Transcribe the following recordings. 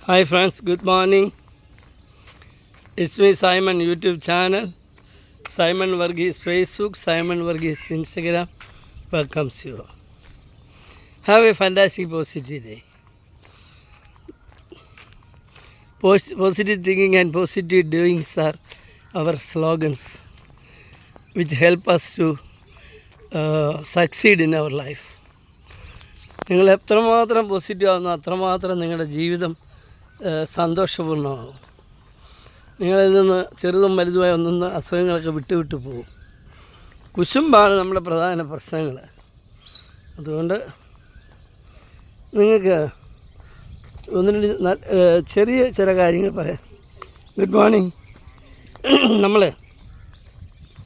Hi friends, good morning. It's me Simon YouTube channel. Simon Varghese Facebook, Simon Varghese Instagram. Welcomes you. Have a fantastic positive day. Positive thinking and positive doings are our slogans which help us to succeed in our life. നിങ്ങൾ എത്രമാത്രം positive ആകുന്നു അത്രമാത്രം നിങ്ങളുടെ ജീവിതം സന്തോഷപൂർണ്ണമാകും. നിങ്ങളിൽ നിന്ന് ചെറുതും വലുതുമായ ഒന്നൊന്ന് അസുഖങ്ങളൊക്കെ വിട്ടു പോകും. കുശുമ്പാണ് നമ്മുടെ പ്രധാന പ്രശ്നങ്ങൾ. അതുകൊണ്ട് നിങ്ങൾക്ക് ചെറിയ ചില കാര്യങ്ങൾ പറയാം. Good morning. നമ്മൾ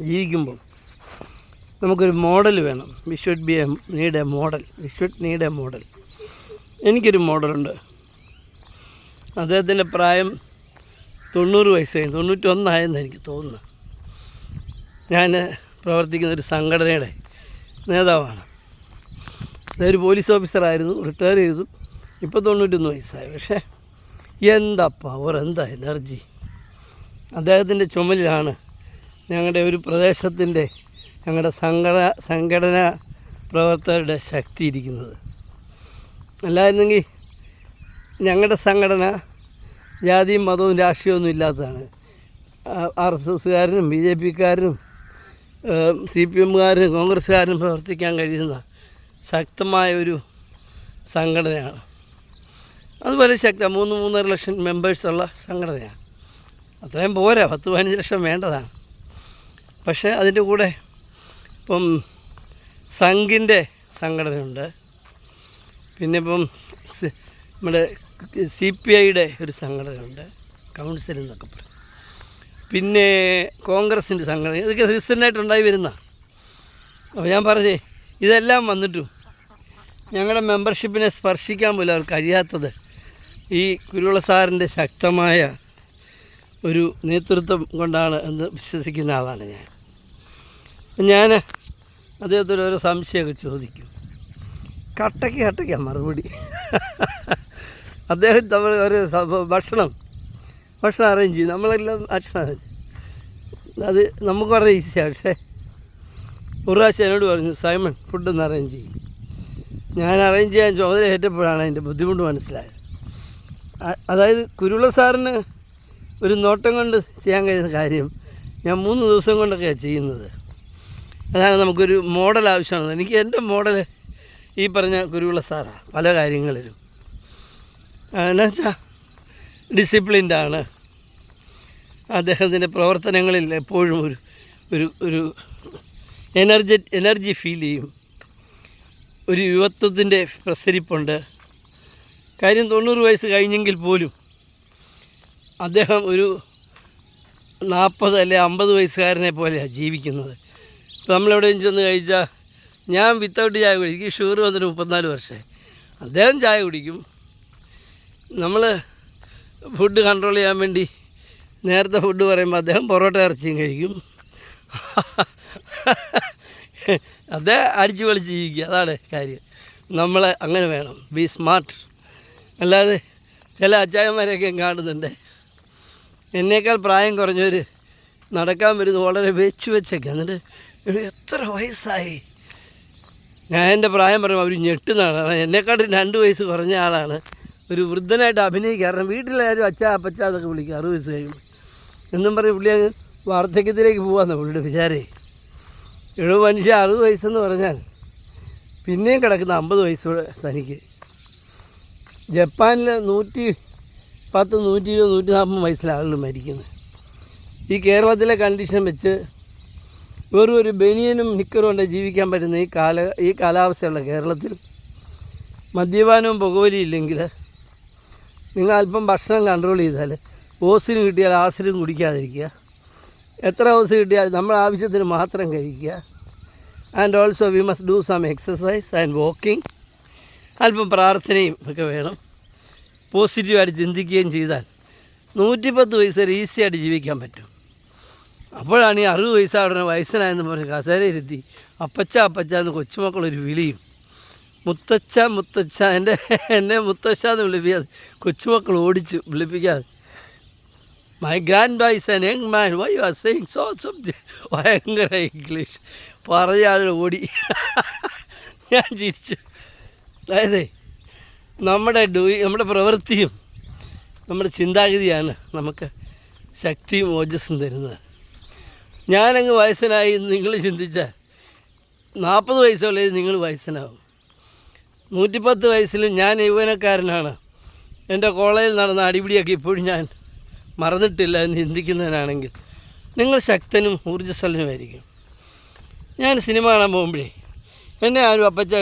ജീവിക്കുമ്പോൾ നമുക്കൊരു മോഡൽ വേണം. We should need A model. എനിക്കൊരു മോഡലുണ്ട്. അദ്ദേഹത്തിൻ്റെ പ്രായം 90 വയസ്സായി, 91 എനിക്ക് തോന്നുന്നു. ഞാൻ പ്രവർത്തിക്കുന്നൊരു സംഘടനയുടെ നേതാവാണ്. അതൊരു പോലീസ് ഓഫീസറായിരുന്നു, റിട്ടയർ ചെയ്തു. ഇപ്പോൾ 91 വയസ്സായി. പക്ഷേ എന്താ പവർ, എന്താ എനർജി! അദ്ദേഹത്തിൻ്റെ ചുമലിലാണ് ഞങ്ങളുടെ ഒരു പ്രദേശത്തിൻ്റെ ഞങ്ങളുടെ സംഘടനാ പ്രവർത്തകരുടെ ശക്തി ഇരിക്കുന്നത്. അല്ലായിരുന്നെങ്കിൽ ഞങ്ങളുടെ സംഘടന ജാതിയും മതവും രാഷ്ട്രീയമൊന്നും ഇല്ലാത്തതാണ്. RSSകാരനും BJPക്കാരനും CPMകാരനും കോൺഗ്രസ്സുകാരനും പ്രവർത്തിക്കാൻ കഴിയുന്ന ശക്തമായ ഒരു സംഘടനയാണ്. അതുപോലെ 3-3.5 ലക്ഷം മെമ്പേഴ്സുള്ള സംഘടനയാണ്. അത്രയും പോരാ, 10-15 ലക്ഷം വേണ്ടതാണ്. പക്ഷേ അതിൻ്റെ കൂടെ ഇപ്പം സംഘിൻ്റെ സംഘടനയുണ്ട്. പിന്നെ ഇപ്പം നമ്മുടെ CPIയുടെ ഒരു സംഘടനയുണ്ട്, കൗൺസിൽ എന്നൊക്കെ പറയും. പിന്നെ കോൺഗ്രസിൻ്റെ സംഘടന. ഇതൊക്കെ റീസെൻ്റായിട്ടുണ്ടായി വരുന്ന. അപ്പോൾ ഞാൻ പറഞ്ഞേ, ഇതെല്ലാം വന്നിട്ടും ഞങ്ങളുടെ മെമ്പർഷിപ്പിനെ സ്പർശിക്കാൻ പോലും അവർക്ക് കഴിയാത്തത് ഈ കുരുവിള സാറിൻ്റെ ശക്തമായ ഒരു നേതൃത്വം കൊണ്ടാണ് എന്ന് വിശ്വസിക്കുന്ന ആളാണ് ഞാൻ. ഞാൻ അദ്ദേഹത്തോട് ഓരോ സംശയമൊക്കെ ചോദിക്കും. കട്ടയ്ക്കാണ് മറുപടി. അദ്ദേഹം നമ്മൾ ഒരു ഭക്ഷണം അറേഞ്ച് ചെയ്യും. നമ്മളെല്ലാം ഭക്ഷണം അറേഞ്ച് ചെയ്യും. അത് നമുക്ക് വളരെ ഈസിയാണ്. പക്ഷേ ഒരു പ്രാവശ്യം എന്നോട് പറഞ്ഞു, സൈമൺ ഫുഡൊന്ന് അറേഞ്ച് ചെയ്യും. ഞാൻ അറേഞ്ച് ചെയ്യാൻ ചുമതല ഏറ്റപ്പോഴാണ് അതിൻ്റെ ബുദ്ധിമുട്ട് മനസ്സിലായത്. അതായത് കുരുവിള സാറിന് ഒരു നോട്ടം കൊണ്ട് ചെയ്യാൻ കഴിയുന്ന കാര്യം ഞാൻ 3 ദിവസം കൊണ്ടൊക്കെയാണ് ചെയ്യുന്നത്. അതാണ് നമുക്കൊരു മോഡൽ ആവശ്യമാണ്. എനിക്ക് എൻ്റെ മോഡൽ ഈ പറഞ്ഞ കുരുവിള സാറാണ് പല കാര്യങ്ങളിലും. എന്നുവെച്ചാൽ ഡിസിപ്ലിൻഡാണ്. അദ്ദേഹത്തിൻ്റെ പ്രവർത്തനങ്ങളിൽ എപ്പോഴും ഒരു എനർജി ഫീൽ ചെയ്യും. ഒരു യുവത്വത്തിൻ്റെ പ്രസരിപ്പുണ്ട്. കാര്യം 90 വയസ്സ് കഴിഞ്ഞെങ്കിൽ പോലും അദ്ദേഹം ഒരു 40 അല്ലെങ്കിൽ 50 വയസ്സുകാരനെ പോലെയാണ് ജീവിക്കുന്നത്. ഇപ്പോൾ നമ്മളെവിടെയും ചെന്ന് കഴിച്ചാൽ ഞാൻ വിത്തൗട്ട് ചായ കുടിക്കും. ഷുഗർ വന്നിട്ട് 34 വർഷമായി. അദ്ദേഹം ചായ കുടിക്കും. നമ്മൾ ഫുഡ് കൺട്രോൾ ചെയ്യാൻ വേണ്ടി നേരത്തെ ഫുഡ് പറയുമ്പോൾ അദ്ദേഹം പൊറോട്ട ഇറച്ചിയും കഴിക്കും. അദ്ദേഹം അടിച്ചു പൊളിച്ച് ജീവിക്കുക. അതാണ് കാര്യം. നമ്മളെ അങ്ങനെ വേണം, ബി സ്മാർട്ട്. അല്ലാതെ ചില അച്ചായന്മാരെയൊക്കെ കാണുന്നുണ്ട്, എന്നേക്കാൾ പ്രായം കുറഞ്ഞവർ നടക്കാൻ വരുന്നത് വളരെ വെച്ചൊക്കെ. എന്നിട്ട് എത്ര വയസ്സായി, ഞാൻ എൻ്റെ പ്രായം പറയുമ്പോൾ അവർ ഞെട്ടുന്നതാണ്. എന്നെക്കാട്ടും 2 വയസ്സ് കുറഞ്ഞ ആളാണ്. ഒരു വൃദ്ധനായിട്ട് അഭിനയിക്കുക. കാരണം വീട്ടിലാരും അപ്പച്ച എന്നൊക്കെ വിളിക്കുക 60 വയസ്സ് കഴിയുമ്പോൾ. എന്നും പറഞ്ഞ് പുള്ളി അങ്ങ് വാർദ്ധക്യത്തിലേക്ക് പോകാമെന്ന് പുള്ളിയുടെ വിചാരേ. മനുഷ്യ 60 വയസ്സെന്ന് പറഞ്ഞാൽ പിന്നെയും കിടക്കുന്ന 50 വയസ്സോടെ തനിക്ക്. ജപ്പാനിൽ 110, 120, 140 വയസ്സിലാളുകൾ മരിക്കുന്നത്. ഈ കേരളത്തിലെ കണ്ടീഷൻ വെച്ച് വെറും ഒരു ബനിയനും നിക്കറും കൊണ്ട് ജീവിക്കാൻ പറ്റുന്ന ഈ കാലാവസ്ഥയുള്ള കേരളത്തിൽ മദ്യപാനവും പുകവലിയും ഇല്ലെങ്കിൽ നിങ്ങൾ അല്പം ഭക്ഷണം കൺട്രോൾ ചെയ്താൽ, ഓസിന് കിട്ടിയാൽ ആസിനും കുടിക്കാതിരിക്കുക, എത്ര ഓസ് കിട്ടിയാൽ നമ്മുടെ ആവശ്യത്തിന് മാത്രം കഴിക്കുക. And also we must do some exercise and walking. അല്പം പ്രാർത്ഥനയും ഒക്കെ വേണം. പോസിറ്റീവായിട്ട് ചിന്തിക്കുകയും ചെയ്താൽ 110 വയസ്സ് വരെ ഈസിയായിട്ട് ജീവിക്കാൻ പറ്റും. അപ്പോഴാണ് ഈ 60 വയസ്സാവുന്ന വയസ്സനായെന്ന് പറഞ്ഞ് കസേരയിരുത്തി അപ്പച്ച എന്ന് കൊച്ചുമക്കളൊരു വിളിയും. മുത്തച്ഛ എന്നെ മുത്തച്ഛ എന്ന് വിളിപ്പിക്കാതെ കൊച്ചുമക്കൾ ഓടിച്ചു വിളിപ്പിക്കാതെ. My grand bye is an young man, why you are saying so ഭയങ്കര ഇംഗ്ലീഷ് പറഞ്ഞാൽ ഓടി. ഞാൻ ചിരിച്ചു. അതായത് നമ്മുടെ പ്രവൃത്തിയും നമ്മുടെ ചിന്താഗതിയാണ് നമുക്ക് ശക്തിയും ഓജസ്സും തരുന്നത്. ഞാനങ്ങ് വയസ്സനായി നിങ്ങൾ ചിന്തിച്ചാൽ 40 വയസ്സുള്ളത് നിങ്ങൾ വയസ്സനാവും. 110 വയസ്സിലും ഞാൻ യൗവനക്കാരനാണ്. എൻ്റെ കോളേജിൽ നടന്ന അടിപിടിയൊക്കെ ഇപ്പോഴും ഞാൻ മറന്നിട്ടില്ല എന്ന് ചിന്തിക്കുന്നതിനാണെങ്കിൽ നിങ്ങൾ ശക്തനും ഊർജ്ജസ്വലനുമായിരിക്കും. ഞാൻ സിനിമ കാണാൻ പോകുമ്പോഴേ എന്നെ ആരും അപ്പച്ച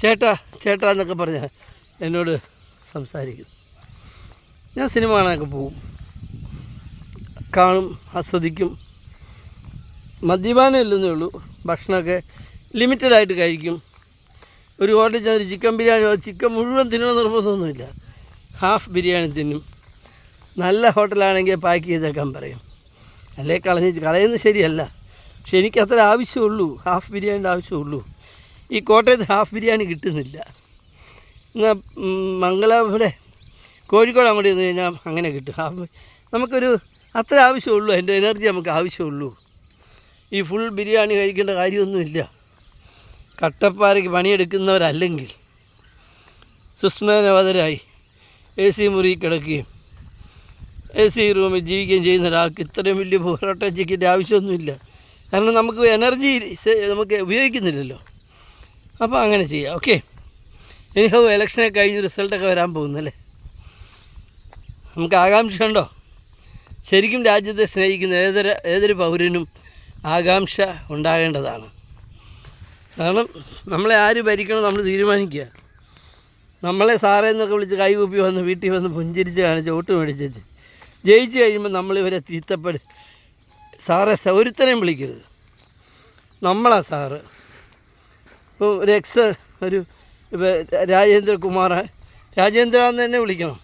ചേട്ടാ എന്നൊക്കെ പറഞ്ഞാൽ എന്നോട് സംസാരിക്കും. ഞാൻ സിനിമ കാണാനൊക്കെ പോകും, കാണും, ആസ്വദിക്കും. മദ്യപാനം ഇല്ലെന്നേ ഉള്ളൂ. ഭക്ഷണമൊക്കെ ലിമിറ്റഡായിട്ട് കഴിക്കും. ഒരു ഹോട്ടലിൽ ചെന്നൊരു ചിക്കൻ ബിരിയാണി ചിക്കൻ മുഴുവൻ തിന്നണം നിർബന്ധമൊന്നുമില്ല. ഹാഫ് ബിരിയാണി തിന്നും. നല്ല ഹോട്ടലാണെങ്കിൽ പാക്ക് ചെയ്തേക്കാൻ പറയും. അല്ലേ കളയുന്നത് ശരിയല്ല. പക്ഷെ എനിക്കത്ര ആവശ്യമുള്ളൂ, ഹാഫ് ബിരിയാണിൻ്റെ ആവശ്യമുള്ളൂ. ഈ കോട്ടയത്ത് ഹാഫ് ബിരിയാണി കിട്ടുന്നില്ല. എന്നാൽ മംഗലാപുരം കോഴിക്കോട് അങ്ങോട്ട് ചെന്ന് കഴിഞ്ഞാൽ അങ്ങനെ കിട്ടും ഹാഫ്. നമുക്കൊരു അത്ര ആവശ്യമുള്ളൂ, അതിൻ്റെ എനർജി നമുക്ക് ആവശ്യമുള്ളൂ. ഈ ഫുൾ ബിരിയാണി കഴിക്കേണ്ട കാര്യമൊന്നുമില്ല. കട്ടപ്പാറയ്ക്ക് പണിയെടുക്കുന്നവരല്ലെങ്കിൽ സുസ്മേനവതരായി AC മുറി കിടക്കുകയും AC റൂമിൽ ജീവിക്കുകയും ചെയ്യുന്ന ഒരാൾക്ക് ഇത്രയും വലിയ പൊറോട്ട ചിക്കൻ്റെ ആവശ്യമൊന്നുമില്ല. കാരണം നമുക്ക് എനർജി നമുക്ക് ഉപയോഗിക്കുന്നില്ലല്ലോ. അപ്പോൾ അങ്ങനെ ചെയ്യാം. ഓക്കെ, എനിക്കോ ഇലക്ഷനൊക്കെ കഴിഞ്ഞ് റിസൾട്ടൊക്കെ വരാൻ പോകുന്നല്ലേ. നമുക്ക് ആകാംക്ഷ ഉണ്ടോ? ശരിക്കും രാജ്യത്തെ സ്നേഹിക്കുന്ന ഏതൊരു പൗരനും ആകാംക്ഷ ഉണ്ടാകേണ്ടതാണ്. കാരണം നമ്മളെ ആര് ഭരിക്കണം നമ്മൾ തീരുമാനിക്കുക. നമ്മളെ സാറേ എന്നൊക്കെ വിളിച്ച് കൈകൂപ്പി വന്ന് വീട്ടിൽ വന്ന് പുഞ്ചിരിച്ച് കാണിച്ച് വോട്ട് മേടിച്ച് ജയിച്ച് കഴിയുമ്പോൾ നമ്മളിവരെ സാറേ ഒരുത്തനെയും വിളിക്കരുത്, നമ്മളാ സാറ്. ഇപ്പോൾ ഒരു രാജേന്ദ്ര എന്ന് തന്നെ വിളിക്കണം.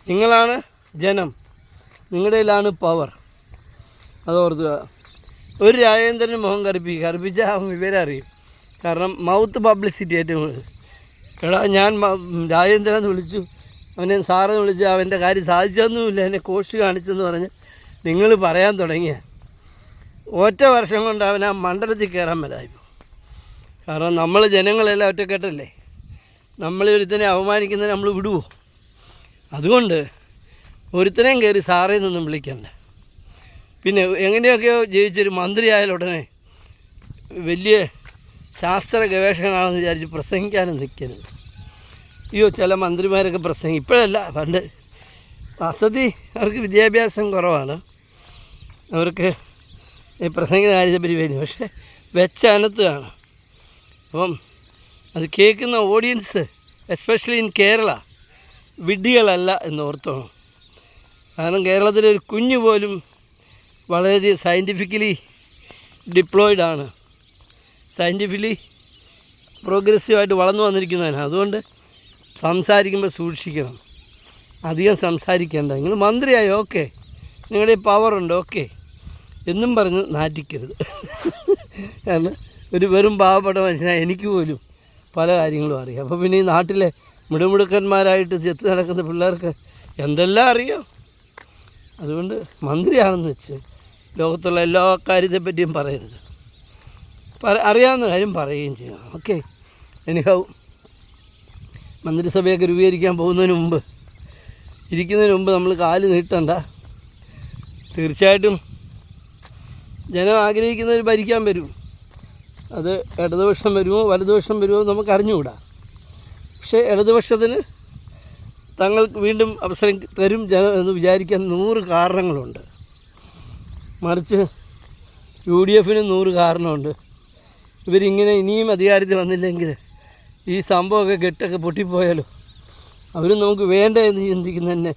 നിങ്ങളാണ് ജനം, നിങ്ങളുടെയിലാണ് പവർ. അതോർത്തുക. ഒരു രാജേന്ദ്രന് മുഖം കറുപ്പിച്ചാൽ അവൻ വിവരം അറിയും. കാരണം മൗത്ത് പബ്ലിസിറ്റി ഏറ്റവും കൂടുതൽ. എടാ ഞാൻ രാജേന്ദ്രൻ എന്ന് വിളിച്ചു, അവനെ സാറെന്ന് വിളിച്ച് അവൻ്റെ കാര്യം സാധിച്ചൊന്നുമില്ല, എന്നെ കോഴ്സ് കാണിച്ചെന്ന് പറഞ്ഞ് നിങ്ങൾ പറയാൻ തുടങ്ങിയ ഒറ്റ വർഷം കൊണ്ട് അവൻ ആ മണ്ഡലത്തിൽ കയറാൻ മേലായിരുന്നു. കാരണം നമ്മൾ ജനങ്ങളെല്ലാം ഒറ്റക്കെട്ടല്ലേ. ഒരുത്തനെ അവമാനിക്കുന്നതിന് നമ്മൾ വിടുവോ? അതുകൊണ്ട് ഒരുത്തനെയും കയറി സാറേ നിന്നും വിളിക്കണ്ട. പിന്നെ എങ്ങനെയൊക്കെയോ ജയിച്ചൊരു മന്ത്രിയായാൽ ഉടനെ വലിയ ശാസ്ത്ര ഗവേഷകനാണെന്ന് വിചാരിച്ച് പ്രസംഗിക്കാനും നിൽക്കരുത്. ചില മന്ത്രിമാരൊക്കെ ഇപ്പോഴല്ല, പണ്ട് അവർക്ക് വിദ്യാഭ്യാസം കുറവാണ്, അവർക്ക് പ്രസംഗിക്കുന്ന കാര്യത്തെപ്പറ്റി വരും. പക്ഷേ വെച്ചനത്തുകയാണ്. അപ്പം അത് കേൾക്കുന്ന ഓഡിയൻസ് എസ്പെഷ്യലി ഇൻ കേരള വിഡ്ഢികളല്ല എന്ന് ഓർത്തോണം. കാരണം കേരളത്തിലെ ഒരു കുഞ്ഞു പോലും വളരെയധികം സയൻറ്റിഫിക്കലി ഡിപ്ലോയിഡാണ്, സയൻറ്റിഫിക്കലി പ്രോഗ്രസീവായിട്ട് വളർന്നു വന്നിരിക്കുന്നതിനാണ്. അതുകൊണ്ട് സംസാരിക്കുമ്പോൾ സൂക്ഷിക്കണം, അധികം സംസാരിക്കേണ്ട. നിങ്ങൾ മന്ത്രിയായി ഓക്കെ, നിങ്ങളുടെ പവറുണ്ട് ഓക്കെ എന്നും പറഞ്ഞ് നാറ്റിക്കരുത്. കാരണം ഒരു വെറും പാവപ്പെട്ട മനുഷ്യനായി എനിക്ക് പോലും പല കാര്യങ്ങളും അറിയാം. അപ്പോൾ പിന്നെ ഈ നാട്ടിലെ മിടുമിടുക്കന്മാരായിട്ട് ചെത്ത് നടക്കുന്ന പിള്ളേർക്ക് എന്തെല്ലാം അറിയാം. അതുകൊണ്ട് മന്ത്രിയാണെന്ന് വെച്ച് ലോകത്തുള്ള എല്ലാ കാര്യത്തെപ്പറ്റിയും പറയരുത്. അറിയാവുന്ന കാര്യം പറയുകയും ചെയ്യണം. ഓക്കെ, എനിക്കോ മന്ത്രിസഭയൊക്കെ രൂപീകരിക്കാൻ പോകുന്നതിന് മുമ്പ് നമ്മൾ കാല് നീട്ടണ്ട. തീർച്ചയായിട്ടും ജനം ആഗ്രഹിക്കുന്നവർ ഭരിക്കാൻ വരും. അത് ഇടതുപക്ഷം വരുമോ വലതുപക്ഷം വരുമോ നമുക്ക് അറിഞ്ഞുകൂടാ. പക്ഷേ ഇടതുപക്ഷത്തിന് തങ്ങൾക്ക് വീണ്ടും അവസരം തരും ജനം എന്ന് വിചാരിക്കാൻ 100 കാരണങ്ങളുണ്ട്. മറിച്ച് UDF 100 കാരണമുണ്ട്. ഇവരിങ്ങനെ ഇനിയും അധികാരത്തിൽ വന്നില്ലെങ്കിൽ ഈ സംഭവമൊക്കെ കെട്ടൊക്കെ പൊട്ടിപ്പോയാലോ, അവരും നമുക്ക് വേണ്ട എന്ന് ചിന്തിക്കുന്ന തന്നെ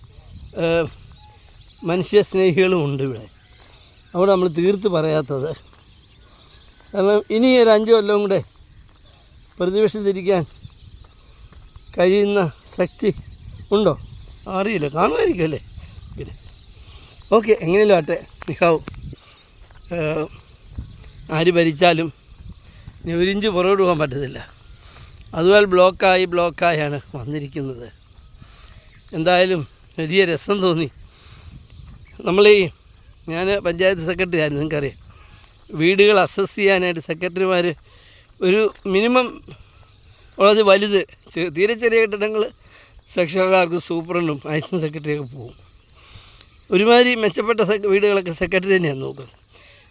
മനുഷ്യ സ്നേഹികളും ഉണ്ട് ഇവിടെ. അവിടെ നമ്മൾ തീർത്ത് പറയാത്തത്. കാരണം ഇനി ഒരു 5 കൊല്ലം കൂടെ പ്രതിപക്ഷത്തിരിക്കാൻ കഴിയുന്ന ശക്തി ഉണ്ടോ അറിയില്ല, കാണുമായിരിക്കും അല്ലേ. പിന്നെ ഓക്കെ, എങ്ങനെയല്ലോ ആട്ടെ. നിൽക്കാവും ആര് ഭരിച്ചാലും ഇനി 1 ഇഞ്ച് പുറകോട്ട് പോകാൻ പറ്റത്തില്ല. അതുപോലെ ബ്ലോക്കായാണ് വന്നിരിക്കുന്നത്. എന്തായാലും വലിയ രസം തോന്നി. ഞാൻ പഞ്ചായത്ത് സെക്രട്ടറി ആയിരുന്നു, നിങ്ങൾക്കറിയാം. വീടുകൾ അസസ് ചെയ്യാനായിട്ട് സെക്രട്ടറിമാർ ഒരു മിനിമം ഉള്ളത് വലുത് തീരെ ചെറിയ കെട്ടിടങ്ങൾ സെക്ഷനുകാർക്ക് സൂപ്രണ്ടും അസിസ്റ്റൻറ്റ് സെക്രട്ടറിയൊക്കെ പോകും. ഒരുമാതിരി മെച്ചപ്പെട്ട വീടുകളൊക്കെ സെക്രട്ടറി തന്നെയാണ് നോക്കുന്നത്.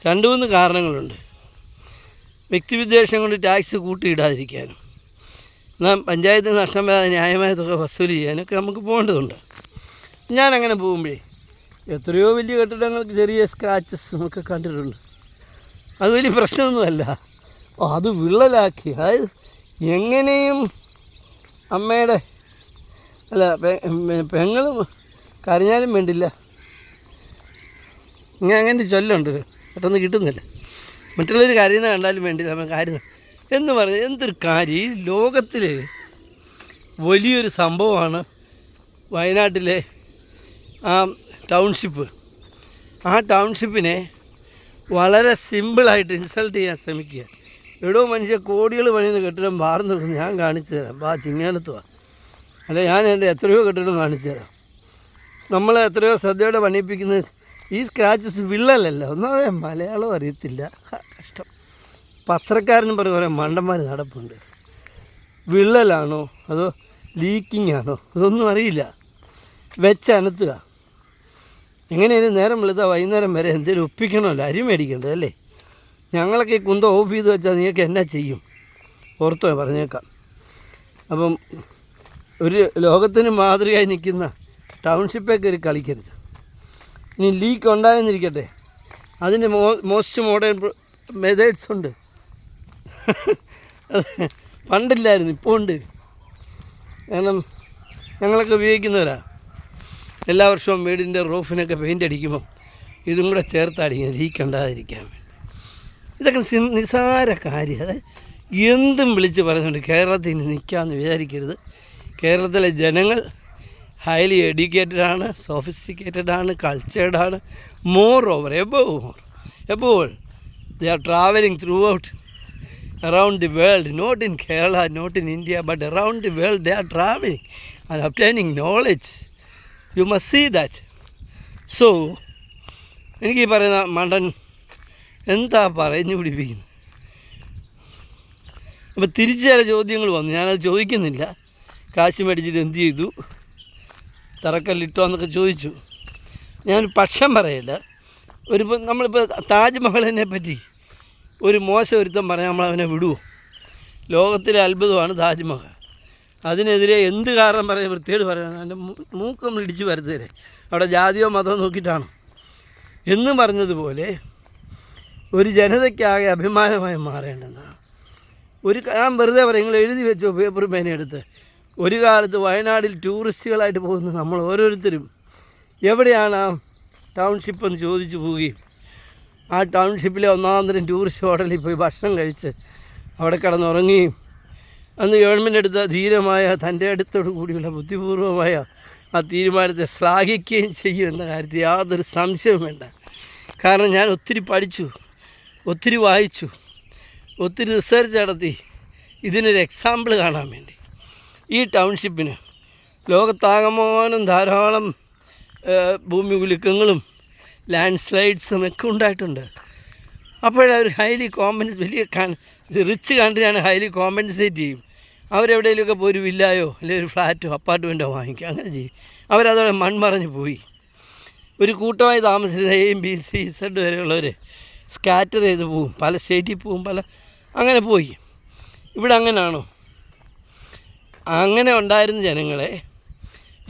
2-3 കാരണങ്ങളുണ്ട്. വ്യക്തിവിദ്വേഷം കൊണ്ട് ടാക്സ് കൂട്ടിയിടാതിരിക്കാനും, എന്നാൽ പഞ്ചായത്തിന് നഷ്ടം വരാതെ ന്യായമായ തുക വസൂൽ ചെയ്യാനൊക്കെ നമുക്ക് പോകേണ്ടതുണ്ട്. ഞാനങ്ങനെ പോകുമ്പോഴേ എത്രയോ വലിയ കെട്ടിടങ്ങൾക്ക് ചെറിയ സ്ക്രാച്ചസ് നമുക്ക് കണ്ടിട്ടുണ്ട്. അത് വലിയ പ്രശ്നമൊന്നുമല്ല. അത് വിള്ളലാക്കി, അതായത് എങ്ങനെയും അമ്മയുടെ പെങ്ങളും കരഞ്ഞാലും വേണ്ടില്ല, അങ്ങനെ ചൊല്ലുണ്ട്, പെട്ടെന്ന് കിട്ടുന്നില്ല. മറ്റുള്ളവർ കരയുന്ന കണ്ടാലും വേണ്ടില്ല, നമ്മൾ കാര്യം എന്ന് പറഞ്ഞാൽ എന്തൊരു കാര്യം. ഈ ലോകത്തിൽ വലിയൊരു സംഭവമാണ് വയനാട്ടിലെ ആ ടൗൺഷിപ്പ്. ആ ടൗൺഷിപ്പിനെ വളരെ സിമ്പിളായിട്ട് ഇൻസൾട്ട് ചെയ്യാൻ ശ്രമിക്കുക. എവിടോ മനുഷ്യ കോടികൾ പണിയുന്ന കെട്ടിടം വാർന്നു നിൽക്കുന്നു, ഞാൻ കാണിച്ചു തരാം, ചിങ്ങാനത്തുവാ, അല്ല ഞാൻ എൻ്റെ എത്രയോ കെട്ടിടം കാണിച്ചു തരാം. നമ്മൾ എത്രയോ ശ്രദ്ധയോടെ പണിയിപ്പിക്കുന്നത് ഈ സ്ക്രാച്ചസ് വിള്ളലല്ല. ഒന്നാമത് മലയാളം അറിയത്തില്ല, കഷ്ടം. പത്രക്കാരനും പറയും കുറേ മണ്ടന്മാർ നടപ്പുണ്ട്. വിള്ളലാണോ അതോ ലീക്കിംഗ് ആണോ ഇതൊന്നും അറിയില്ല. വെച്ചനത്തുക. എങ്ങനെയായാലും നേരം വെളുത്താൽ വൈകുന്നേരം വരെ എന്തെങ്കിലും ഒപ്പിക്കണമല്ലോ, അരി മേടിക്കേണ്ടത് അല്ലേ. ഞങ്ങളൊക്കെ ഈ കുന്തം ഓഫ് ചെയ്ത് വെച്ചാൽ നിങ്ങൾക്ക് എന്നാ ചെയ്യും ഓർത്തോ പറഞ്ഞേക്കാം. അപ്പം ഒരു ലോകത്തിന് മാതൃകയായി നിൽക്കുന്ന ടൗൺഷിപ്പൊക്കെ ഒരു കളിക്കരുത്. ഇനി ലീക്ക് ഉണ്ടായെന്നിരിക്കട്ടെ, അതിന് മോസ്റ്റ് മോഡേൺ മെത്തേഡ്സ് ഉണ്ട്. പണ്ടില്ലായിരുന്നു, ഇപ്പോൾ ഉണ്ട്. കാരണം ഞങ്ങളൊക്കെ ഉപയോഗിക്കുന്നവരാ. എല്ലാ വർഷവും വീടിൻ്റെ റൂഫിനൊക്കെ പെയിൻ്റ് അടിക്കുമ്പം ഇതും കൂടെ ചേർത്തടിക്കും ലീക്ക് ഉണ്ടാകാതിരിക്കാൻ വേണ്ടി. ഇതൊക്കെ നിസ്സാര കാര്യം. അത് എന്തും വിളിച്ച് പറയുന്നുണ്ട്. കേരളത്തിൽ നിൽക്കാമെന്ന് വിചാരിക്കരുത്. കേരളത്തിലെ ജനങ്ങൾ ഹൈലി എഡ്യൂക്കേറ്റഡാണ്, സോഫിസ്റ്റിക്കേറ്റഡാണ്, കൾച്ചേർഡാണ്. Moreover above they are traveling throughout around the world, not in Kerala, not in India, but around the world they are traveling and obtaining knowledge. You must see that. So എനിക്ക് ഈ പറയുന്ന മണ്ടൻ എന്താ പറഞ്ഞു പിടിപ്പിക്കുന്നത്. അപ്പോൾ തിരിച്ച് ചില ചോദ്യങ്ങൾ വന്നു, ഞാനത് ചോദിക്കുന്നില്ല. കാശ് മേടിച്ചിട്ട് എന്ത് ചെയ്തു, തറക്കല്ലിട്ടോ എന്നൊക്കെ ചോദിച്ചു. ഞാനൊരു പക്ഷം പറയില്ല. നമ്മളിപ്പോൾ താജ്മഹലിനെ പറ്റി ഒരു മോശം ഒരുത്തം പറഞ്ഞാൽ നമ്മളവനെ വിടുമോ? ലോകത്തിലെ അത്ഭുതമാണ് താജ്മഹൽ. അതിനെതിരെ എന്ത് കാരണം പറയാൻ വൃത്തിയോട് പറയണം. എൻ്റെ മൂക്കം ഇടിച്ച് വരുത്തരെ അവിടെ ജാതിയോ മതമോ നോക്കിയിട്ടാണ് എന്ന് പറഞ്ഞതുപോലെ ഒരു ജനതയ്ക്കാകെ അഭിമാനമായി മാറേണ്ടതാണ്. ഞാൻ വെറുതെ പറയും, നിങ്ങൾ എഴുതി വെച്ചോ പേപ്പർ പേനയെടുത്ത്. ഒരു കാലത്ത് വയനാട്ടിൽ ടൂറിസ്റ്റുകളായിട്ട് പോകുന്ന നമ്മൾ ഓരോരുത്തരും എവിടെയാണ് ആ ടൗൺഷിപ്പ് എന്ന് ചോദിച്ചു പോവുകയും ആ ടൗൺഷിപ്പിലെ ഒന്നാന്തരം ടൂറിസ്റ്റ് ഹോട്ടലിൽ പോയി ഭക്ഷണം കഴിച്ച് അവിടെ കിടന്നുറങ്ങുകയും അന്ന് ഗവൺമെൻറ് എടുത്ത ധീരമായ തൻ്റെ അടുത്തോടു കൂടിയുള്ള ബുദ്ധിപൂർവമായ ആ തീരുമാനത്തെ ശ്ലാഘിക്കുകയും ചെയ്യും എന്ന കാര്യത്തിൽ യാതൊരു സംശയവും വേണ്ട. കാരണം ഞാൻ ഒത്തിരി പഠിച്ചു, ഒത്തിരി വായിച്ചു, ഒത്തിരി റിസർച്ച് നടത്തി ഇതിനൊരു എക്സാമ്പിൾ കാണാൻ വേണ്ടി. ഈ ടൗൺഷിപ്പിന് ലോകത്താകമാനം ധാരാളം ഭൂമി കുലുക്കങ്ങളും ലാൻഡ് സ്ലൈഡ്സും ഒക്കെ ഉണ്ടായിട്ടുണ്ട്. അപ്പോഴവർ ഹൈലി വലിയ റിച്ച് കൺട്രിയാണ്, ഹൈലി കോമ്പൻസേറ്റ് ചെയ്യും. അവരെവിടെയെങ്കിലുമൊക്കെ പോയി ഒരു വില്ലായോ അല്ലെങ്കിൽ ഒരു ഫ്ലാറ്റോ അപ്പാർട്ട്മെൻറ്റോ വാങ്ങിക്കും, അങ്ങനെ ചെയ്യും. അവരതോടെ മൺമറഞ്ഞു പോയി. ഒരു കൂട്ടമായി താമസിക്കുന്ന A, B, C, Z വരെയുള്ളവർ സ്കാറ്റർ ചെയ്ത് പോവും, പല സ്റ്റേറ്റിൽ പോവും, അങ്ങനെ പോയി. ഇവിടെ അങ്ങനെയാണോ? അങ്ങനെ ഉണ്ടായിരുന്ന ജനങ്ങളെ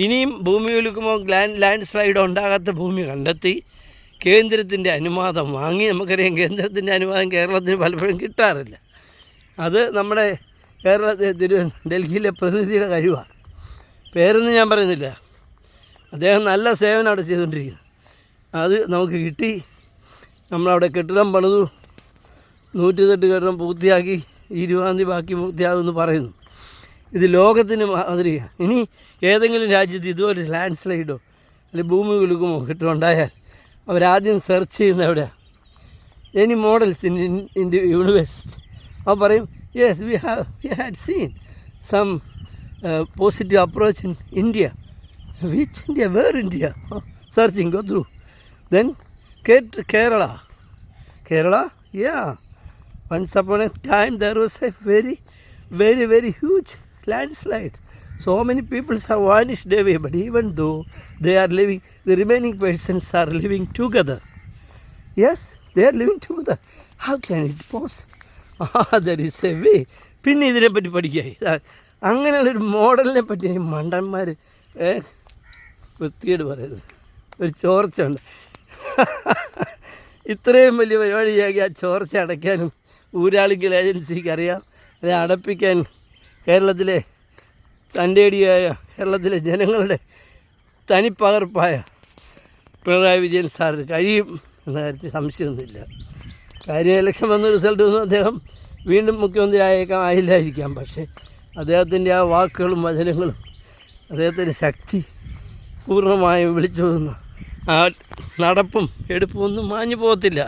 ഇനിയും ഭൂമി കുലുക്കുമ്പോൾ ലാൻഡ് സ്ലൈഡോ ഉണ്ടാകാത്ത ഭൂമി കണ്ടെത്തി കേന്ദ്രത്തിൻ്റെ അനുവാദം വാങ്ങി. നമുക്കറിയാം കേന്ദ്രത്തിൻ്റെ അനുവാദം കേരളത്തിന് പലപ്പോഴും കിട്ടാറില്ല. അത് നമ്മുടെ ഡൽഹിയിലെ പ്രതിനിധിയുടെ കഴിവാണ്. പേരൊന്നും ഞാൻ പറയുന്നില്ല. അദ്ദേഹം നല്ല സേവനം അവിടെ ചെയ്തുകൊണ്ടിരിക്കുന്നത്. അത് നമുക്ക് കിട്ടി. നമ്മളവിടെ കെട്ടിടം പണിതു, 108 കെട്ടിടം പൂർത്തിയാക്കി, 20-ാം തീയതി ബാക്കി പൂർത്തിയാകുമെന്ന് പറയുന്നു. ഇത് ലോകത്തിന് മാതൃകയാണ്. ഇനി ഏതെങ്കിലും രാജ്യത്ത് ഇതുപോലെ ലാൻഡ് സ്ലൈഡോ അല്ലെങ്കിൽ ഭൂമി കുലുക്കുമോ കെട്ടിടമുണ്ടായാൽ അവരാദ്യം സെർച്ച് ചെയ്യുന്ന എവിടെയാണ്? Any models in the universe. അപ്പോൾ പറയും yes we had seen some positive approach in India. Which India? Where India? Searching, go through. Then Kerala. Kerala, yeah. Once upon a time there was a very, very, very huge landslide. So many people have vanished away, but even though they are living, the remaining persons are living together. Yes, they are living together. How can it pause? There is a way. പിന്നെ ഇതിനെപ്പറ്റി പഠിക്കുക. അങ്ങനെയുള്ളൊരു മോഡലിനെ പറ്റി മണ്ടന്മാർ വൃത്തിയോട് പറയുന്നത്. ഒരു ചോർച്ച ഉണ്ട്. ഇത്രയും വലിയ പരിപാടിയാക്കി ആ ചോർച്ച അടയ്ക്കാനും ഊരാളിക്കൽ ഏജൻസിക്ക് അറിയാം. അത് അടപ്പിക്കാൻ കേരളത്തിലെ തൻ്റെടിയായ കേരളത്തിലെ ജനങ്ങളുടെ തനിപ്പകർപ്പായ പിണറായി വിജയൻ സാറിന് കഴിയും എന്ന കാര്യത്തിൽ സംശയമൊന്നുമില്ല. കാര്യം ഇലക്ഷൻ വന്ന റിസൾട്ട് ഒന്നും അദ്ദേഹം വീണ്ടും മുഖ്യമന്ത്രി ആയില്ലായിരിക്കാം. പക്ഷേ അദ്ദേഹത്തിൻ്റെ ആ വാക്കുകളും വചനങ്ങളും അദ്ദേഹത്തിൻ്റെ ശക്തി പൂർണ്ണമായും വിളിച്ചോതുന്നു. ആ നടപ്പും എടുപ്പും ഒന്നും മാഞ്ഞു പോകത്തില്ല.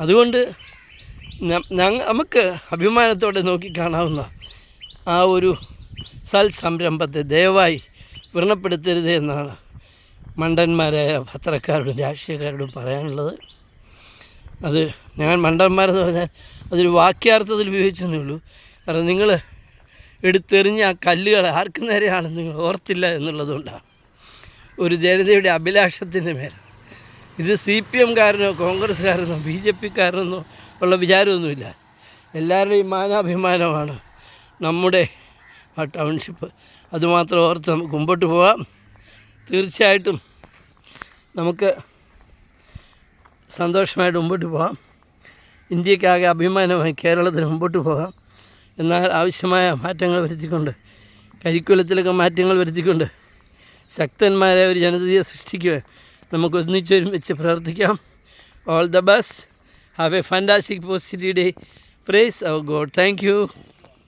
അതുകൊണ്ട് നമുക്ക് അഭിമാനത്തോടെ നോക്കിക്കാണാവുന്ന ആ ഒരു സംരംഭത്തെ ദയവായി വ്രണപ്പെടുത്തരുത് എന്നാണ് മണ്ടന്മാരായ പത്രക്കാരോടും രാഷ്ട്രീയക്കാരോടും പറയാനുള്ളത്. അത് ഞാൻ മണ്ടന്മാരെന്ന് പറഞ്ഞാൽ അതൊരു വാക്യാർത്ഥത്തിൽ ഉപയോഗിച്ചെന്നേ ഉള്ളൂ. കാരണം നിങ്ങൾ എടുത്തെറിഞ്ഞ ആ കല്ലുകൾ ആർക്കു നേരെയാണെന്ന് നിങ്ങൾ ഓർത്തില്ല എന്നുള്ളതുകൊണ്ടാണ്. ഒരു ജനതയുടെ അഭിലാഷത്തിൻ്റെ മേൽ ഇത് CPM കാരനോ കോൺഗ്രസ്സുകാരനോ BJP-കാരനോ ഉള്ള വിചാരമൊന്നുമില്ല. എല്ലാവരുടെയും മാനാഭിമാനമാണ് നമ്മുടെ ആ ടൗൺഷിപ്പ്. അതുമാത്രം ഓർത്ത് നമുക്ക് മുമ്പോട്ട് പോകാം. തീർച്ചയായിട്ടും നമുക്ക് സന്തോഷമായിട്ട് മുമ്പോട്ട് പോകാം. ഇന്ത്യക്കാകെ അഭിമാനമായി കേരളത്തിന് മുമ്പോട്ട് പോകാം. എന്നാൽ ആവശ്യമായ മാറ്റങ്ങൾ വരുത്തിക്കൊണ്ട്, കരിക്കുലത്തിലൊക്കെ മാറ്റങ്ങൾ വരുത്തിക്കൊണ്ട് ശക്തന്മാരെ ഒരു ജനതയെ സൃഷ്ടിക്കുക. നമുക്ക് ഒന്നിച്ചൊരുമിച്ച് പ്രവർത്തിക്കാം. All the best. Have a fantastic positive day. Praise our God. Thank U.